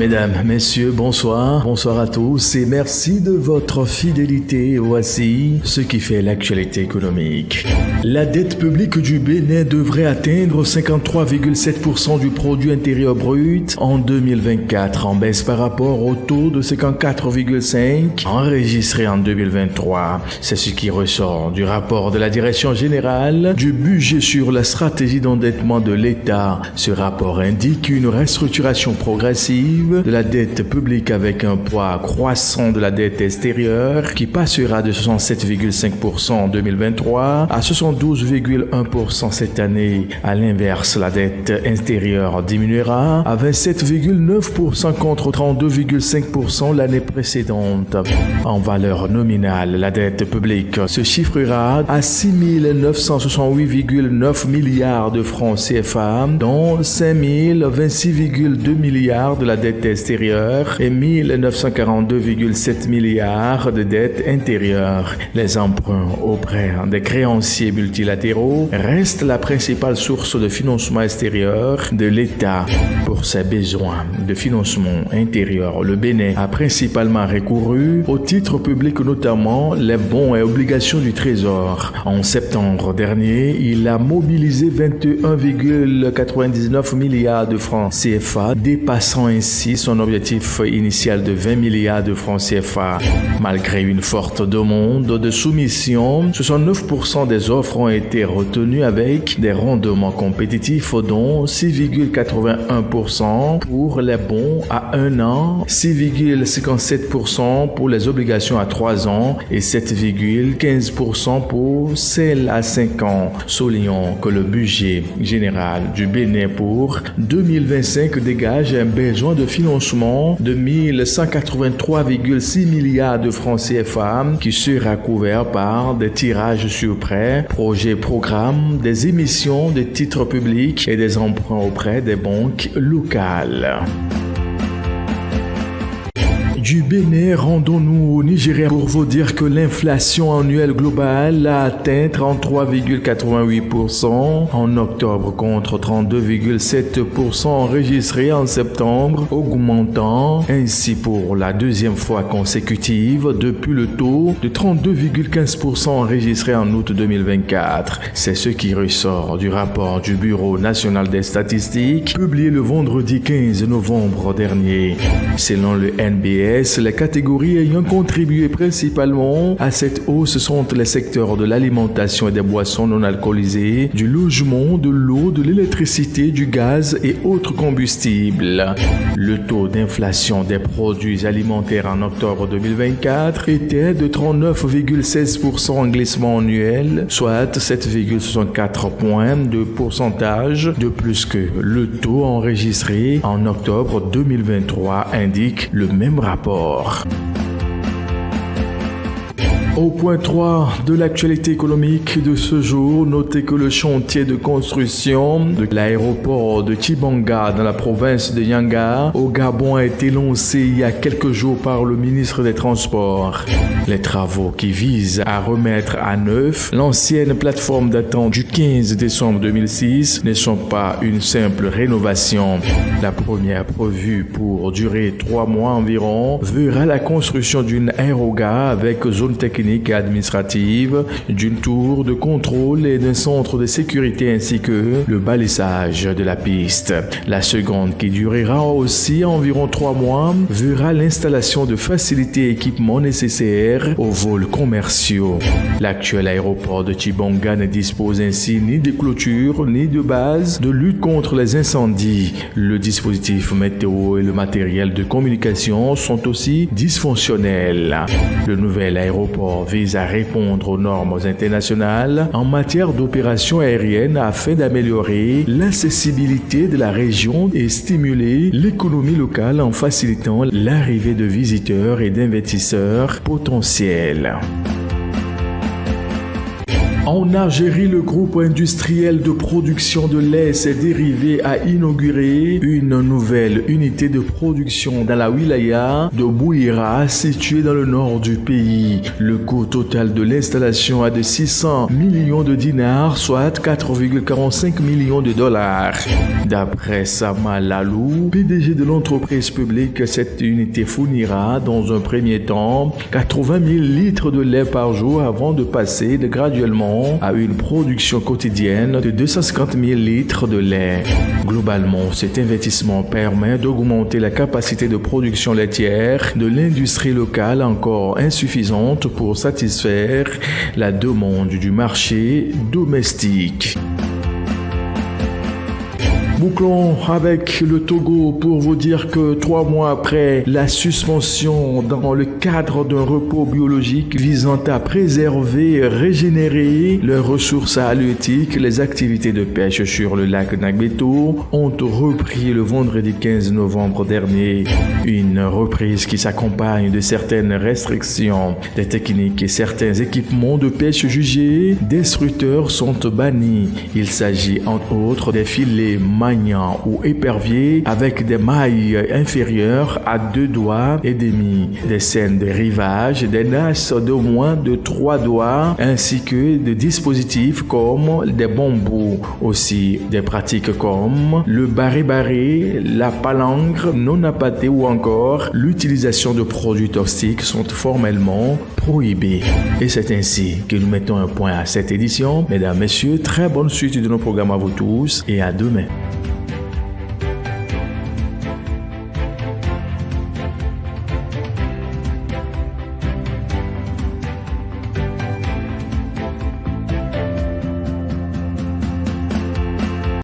Mesdames, messieurs, bonsoir. Bonsoir à tous et merci de votre fidélité. Voici ce qui fait l'actualité économique. La dette publique du Bénin devrait atteindre 53,7% du produit intérieur brut en 2024, en baisse par rapport au taux de 54,5% enregistré en 2023. C'est ce qui ressort du rapport de la Direction générale du budget sur la stratégie d'endettement de l'État. Ce rapport indique une restructuration progressive de la dette publique avec un poids croissant de la dette extérieure qui passera de 67,5% en 2023 à 72,1% cette année. À l'inverse, la dette intérieure diminuera à 27,9% contre 32,5% l'année précédente. En valeur nominale, la dette publique se chiffrera à 6 968,9 milliards de francs CFA, dont 5 026,2 milliards de la dette extérieure et 1942,7 milliards de dette intérieure. Les emprunts auprès des créanciers multilatéraux restent la principale source de financement extérieur de l'État. Pour ses besoins de financement intérieur, le Bénin a principalement recouru aux titres publics, notamment les bons et obligations du Trésor. En septembre dernier, il a mobilisé 21,99 milliards de francs CFA, dépassant ainsi son objectif initial de 20 milliards de francs CFA. Malgré une forte demande de soumission, 69% des offres ont été retenues avec des rendements compétitifs, dont 6,81% pour les bons à 1 an, 6,57% pour les obligations à 3 ans et 7,15% pour celles à 5 ans. Soulignons que le budget général du Bénin pour 2025 dégage un besoin de financement de 1183,6 milliards de francs CFA qui sera couvert par des tirages sur prêt, projets, programmes, des émissions de titres publics et des emprunts auprès des banques locales. Du Bénin, rendons-nous au Nigeria pour vous dire que l'inflation annuelle globale a atteint 33,88% en octobre contre 32,7% enregistré en septembre, augmentant ainsi pour la deuxième fois consécutive depuis le taux de 32,15% enregistré en août 2024. C'est ce qui ressort du rapport du Bureau national des statistiques publié le vendredi 15 novembre dernier. Selon le NBS, les catégories ayant contribué principalement à cette hausse sont les secteurs de l'alimentation et des boissons non alcoolisées, du logement, de l'eau, de l'électricité, du gaz et autres combustibles. Le taux d'inflation des produits alimentaires en octobre 2024 était de 39,16% en glissement annuel, soit 7,64 points de pourcentage de plus que le taux enregistré en octobre 2023, indique le même rapport. Au point 3 de l'actualité économique de ce jour, notez que le chantier de construction de l'aéroport de Tchibanga dans la province de Yanga au Gabon a été lancé il y a quelques jours par le ministre des Transports. Les travaux qui visent à remettre à neuf l'ancienne plateforme datant du 15 décembre 2006 ne sont pas une simple rénovation. La première prévue pour durer 3 mois environ verra la construction d'une aérogare avec zone technique et administrative, d'une tour de contrôle et d'un centre de sécurité ainsi que le balisage de la piste. La seconde, qui durera aussi environ 3 mois, verra l'installation de facilités et équipements nécessaires aux vols commerciaux. L'actuel aéroport de Tchibanga ne dispose ainsi ni de clôture ni de base de lutte contre les incendies. Le dispositif météo et le matériel de communication sont aussi dysfonctionnels. Le nouvel aéroport vise à répondre aux normes internationales en matière d'opérations aériennes afin d'améliorer l'accessibilité de la région et stimuler l'économie locale en facilitant l'arrivée de visiteurs et d'investisseurs potentiels. En Algérie, le groupe industriel de production de lait et ses dérivés a inauguré une nouvelle unité de production dans la wilaya de Bouira, située dans le nord du pays. Le coût total de l'installation est de 600 millions de dinars, soit 4,45 millions de dollars. D'après Sama Lalou, PDG de l'entreprise publique, cette unité fournira dans un premier temps 80 000 litres de lait par jour avant de passer graduellement à une production quotidienne de 250 000 litres de lait. Globalement, cet investissement permet d'augmenter la capacité de production laitière de l'industrie locale encore insuffisante pour satisfaire la demande du marché domestique. Bouclons avec le Togo pour vous dire que 3 mois après la suspension dans le cadre d'un repos biologique visant à préserver et régénérer les ressources halieutiques, les activités de pêche sur le lac Nagbeto ont repris le vendredi 15 novembre dernier. Une reprise qui s'accompagne de certaines restrictions. Des techniques et certains équipements de pêche jugés destructeurs sont bannis. Il s'agit entre autres des filets ou éperviers avec des mailles inférieures à 2 doigts et demi, des scènes de rivage, des nasses de moins de 3 doigts, ainsi que des dispositifs comme des bambous. Aussi, des pratiques comme le barré-barré, la palangre non appâtée ou encore l'utilisation de produits toxiques sont formellement prohibés. Et c'est ainsi que nous mettons un point à cette édition. Mesdames, Messieurs, très bonne suite de nos programmes à vous tous et à demain.